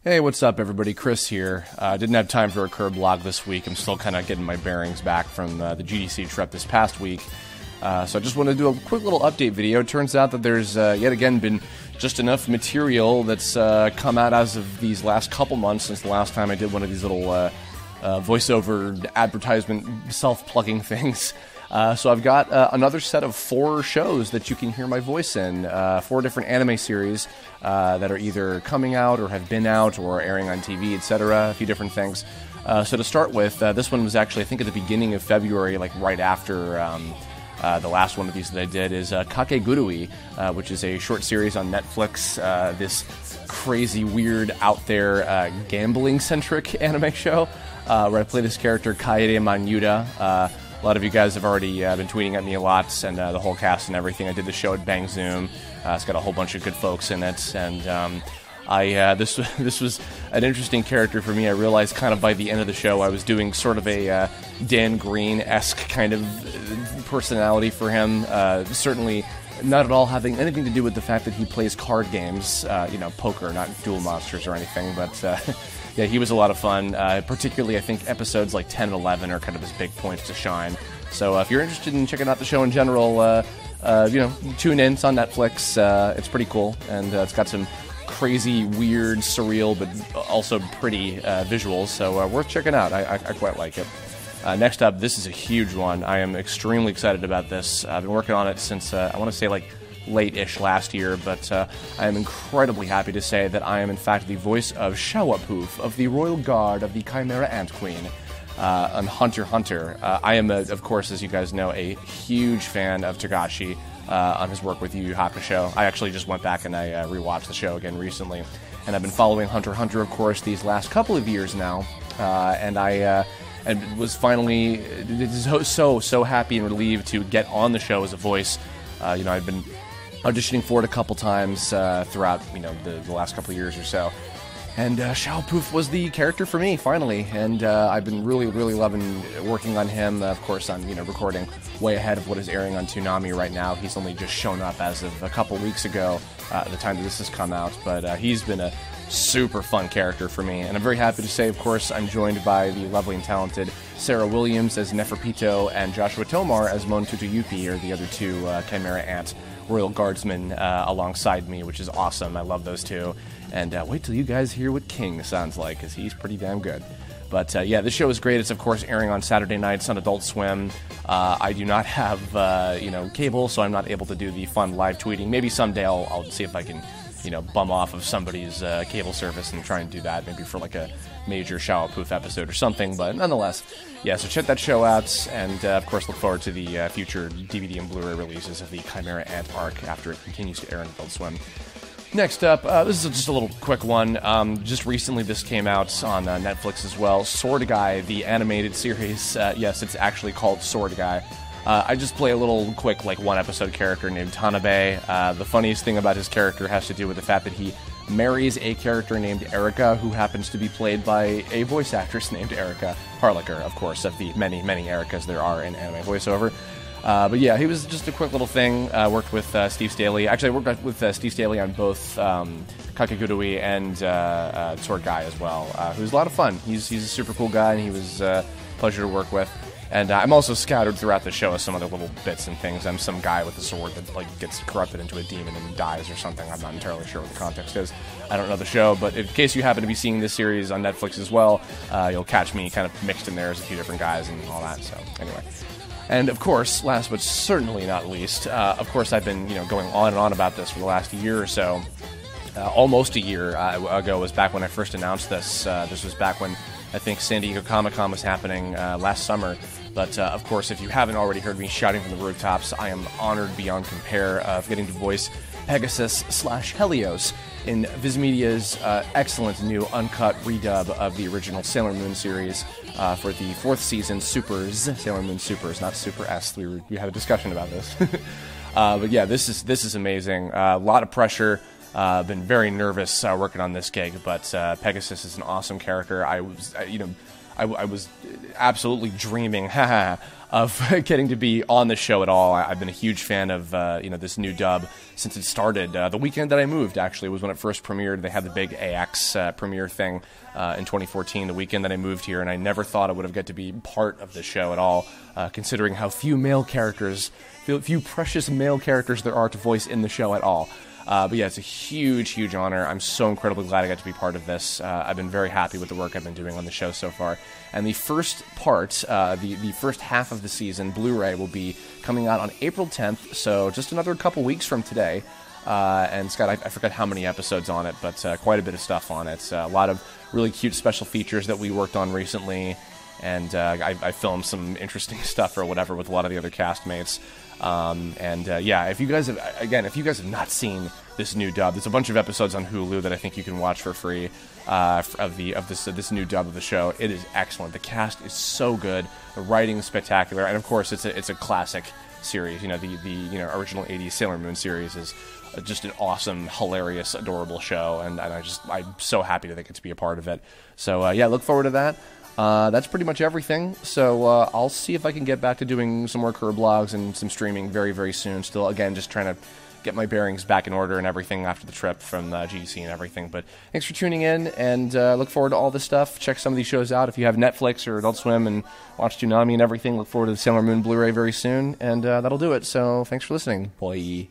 Hey, what's up, everybody? Chris here. Didn't have time for a Kirblog this week. I'm still kind of getting my bearings back from the GDC trip this past week. So I just want to do a quick little update video. It turns out that there's, yet again, been just enough material that's come out as of these last couple months since the last time I did one of these little voiceover advertisement self-plugging things. So I've got another set of 4 shows that you can hear my voice in, 4 different anime series that are either coming out or have been out or airing on TV, etc., a few different things. So to start with, this one was actually, I think, at the beginning of February, like right after the last one of these that I did, is Kakegurui, which is a short series on Netflix, this crazy, weird, out there, gambling-centric anime show, where I play this character, Kaede Manyuda. A lot of you guys have already been tweeting at me a lot, and the whole cast and everything. I did the show at Bang Zoom. It's got a whole bunch of good folks in it, and this was an interesting character for me. I realized kind of by the end of the show I was doing sort of a Dan Green-esque kind of personality for him. Certainly not at all having anything to do with the fact that he plays card games, poker, not Duel Monsters or anything, but... Yeah, he was a lot of fun, particularly I think episodes like 10 and 11 are kind of his big points to shine. So if you're interested in checking out the show in general, tune in. It's on Netflix. It's pretty cool, and it's got some crazy, weird, surreal, but also pretty visuals, so worth checking out. I quite like it. Next up, this is a huge one. I am extremely excited about this. I've been working on it since, I want to say, like, late-ish last year, but I am incredibly happy to say that I am in fact the voice of Shaiapouf of the Royal Guard of the Chimera Ant Queen on Hunter x Hunter. I am, of course, as you guys know, a huge fan of Togashi on his work with Yu Yu Hakusho. I actually just went back and I rewatched the show again recently, and I've been following Hunter x Hunter, of course, these last couple of years now, and I was finally so happy and relieved to get on the show as a voice. I've been auditioning for it a couple times throughout, the last couple of years or so. And Shaiapouf was the character for me, finally. And I've been really, really loving working on him. Of course, I'm, recording way ahead of what is airing on Toonami right now. He's only just shown up as of a couple weeks ago, at the time that this has come out. But he's been a super fun character for me. And I'm very happy to say, of course, I'm joined by the lovely and talented Sarah Williams as Neferpito and Joshua Tomar as Mon Tutuyupi, or the other 2 Chimera Ant Royal Guardsmen alongside me, which is awesome. I love those 2. And wait till you guys hear what King sounds like, because he's pretty damn good. But yeah, this show is great. It's, of course, airing on Saturday nights on Adult Swim. I do not have, cable, so I'm not able to do the fun live tweeting. Maybe someday I'll see if I can, bum off of somebody's cable service and try and do that, maybe for like a major Shaiapouf episode or something. But nonetheless, yeah, so check that show out, and of course look forward to the future DVD and Blu-ray releases of the Chimera Ant arc after it continues to air on Adult Swim. Next up, this is just a little quick one. Just recently this came out on Netflix as well. SWORDGAI, the animated series. Yes, it's actually called SWORDGAI. I just play a little quick, 1-episode character named Tanabe. The funniest thing about his character has to do with the fact that he marries a character named Erica, who happens to be played by a voice actress named Erica Harlacher, of course, of the many, many Ericas there are in anime voiceover. But yeah, he was just a quick little thing. Worked with Steve Staley. Actually, I worked with Steve Staley on both Kakegurui and SWORDGAI as well. Who's a lot of fun. He's a super cool guy, and he was a pleasure to work with. And I'm also scattered throughout the show as some other little bits and things. I'm some guy with a sword that gets corrupted into a demon and dies or something. I'm not entirely sure what the context is. I don't know the show, but in case you happen to be seeing this series on Netflix as well, you'll catch me kind of mixed in there as a few different guys and all that. So anyway. And of course, last but certainly not least, of course I've been going on and on about this for the last year or so. Almost a year ago was back when I first announced this. This was back when I think San Diego Comic-Con was happening last summer. But, of course, if you haven't already heard me shouting from the rooftops, I am honored beyond compare of getting to voice Pegasus / Heilos in Viz Media's excellent new uncut redub of the original Sailor Moon series for the 4th season, SuperS, Sailor Moon SuperS, not SuperS. We had a discussion about this. But yeah, this is amazing. A lot of pressure. Been very nervous working on this gig, but Pegasus is an awesome character. I was absolutely dreaming of getting to be on the show at all. I've been a huge fan of this new dub since it started. The weekend that I moved, actually, was when it first premiered. They had the big AX premiere thing in 2014, the weekend that I moved here, and I never thought I would have get to be part of the show at all, considering how few precious male characters there are to voice in the show at all. But yeah, it's a huge, huge honor. I'm so incredibly glad I got to be part of this. I've been very happy with the work I've been doing on the show so far. And the first part, the first half of the season, Blu-ray, will be coming out on April 10th, so just another couple weeks from today. And it's got, I forgot how many episodes on it, but quite a bit of stuff on it. A lot of really cute special features that we worked on recently. And I filmed some interesting stuff or whatever with a lot of the other castmates. Yeah, if you guys have not seen this new dub, there's a bunch of episodes on Hulu that I think you can watch for free of this new dub of the show. It is excellent. The cast is so good. The writing is spectacular, and of course, it's a classic series. The original '80s Sailor Moon series is just an awesome, hilarious, adorable show, and I'm so happy that I get to be a part of it. So yeah, look forward to that. That's pretty much everything, so I'll see if I can get back to doing some more Kirblogs and some streaming very, very soon. Still, again, just trying to get my bearings back in order and everything after the trip from GDC and everything. But thanks for tuning in, and look forward to all this stuff. Check some of these shows out if you have Netflix or Adult Swim and watch Toonami and everything. Look forward to the Sailor Moon Blu-ray very soon, and that'll do it. So thanks for listening. Bye.